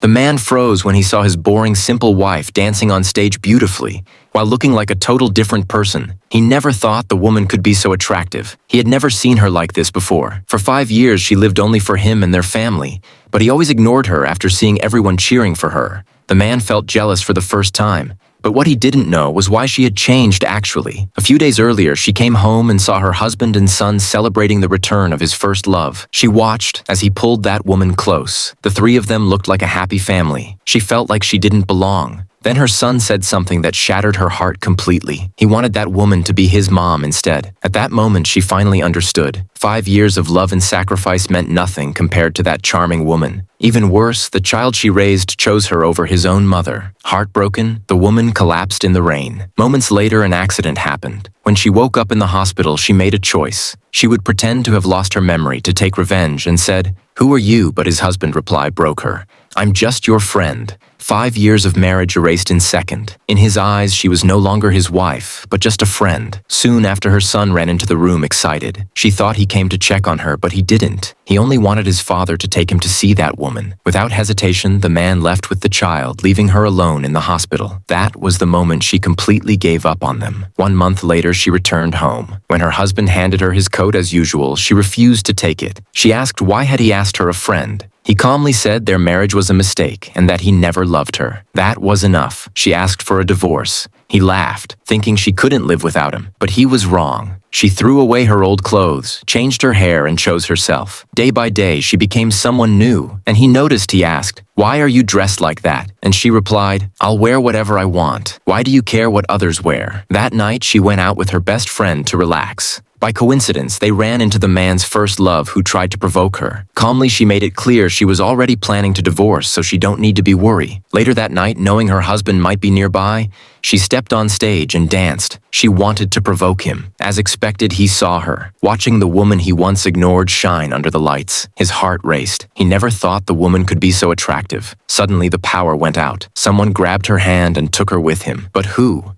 The man froze when he saw his boring, simple wife dancing on stage beautifully, while looking like a total different person. He never thought the woman could be so attractive. He had never seen her like this before. For 5 years, she lived only for him and their family, but he always ignored her after seeing everyone cheering for her. The man felt jealous for the first time, but what he didn't know was why she had changed actually. A few days earlier, she came home and saw her husband and son celebrating the return of his first love. She watched as he pulled that woman close. The three of them looked like a happy family. She felt like she didn't belong. Then her son said something that shattered her heart completely. He wanted that woman to be his mom instead. At that moment, she finally understood. 5 years of love and sacrifice meant nothing compared to that charming woman. Even worse, the child she raised chose her over his own mother. Heartbroken, the woman collapsed in the rain. Moments later, an accident happened. When she woke up in the hospital, she made a choice. She would pretend to have lost her memory to take revenge and said, "Who are you?" But his husband's reply broke her. "I'm just your friend." 5 years of marriage erased in second. In his eyes, she was no longer his wife, but just a friend. Soon after, her son ran into the room excited. She thought he came to check on her, but he didn't. He only wanted his father to take him to see that woman. Without hesitation, the man left with the child, leaving her alone in the hospital. That was the moment she completely gave up on them. 1 month later, she returned home. When her husband handed her his coat as usual, she refused to take it. She asked why had he asked her a friend. He calmly said their marriage was a mistake and that he never loved her. That was enough. She asked for a divorce. He laughed, thinking she couldn't live without him. But he was wrong. She threw away her old clothes, changed her hair, and chose herself. Day by day, she became someone new, and he noticed. He asked, "Why are you dressed like that?" And she replied, "I'll wear whatever I want. Why do you care what others wear?" That night, she went out with her best friend to relax. By coincidence, they ran into the man's first love who tried to provoke her. Calmly, she made it clear she was already planning to divorce, so she don't need to be worried. Later that night, knowing her husband might be nearby, she stepped on stage and danced. She wanted to provoke him. As expected, he saw her, watching the woman he once ignored shine under the lights. His heart raced. He never thought the woman could be so attractive. Suddenly, the power went out. Someone grabbed her hand and took her with him. But who?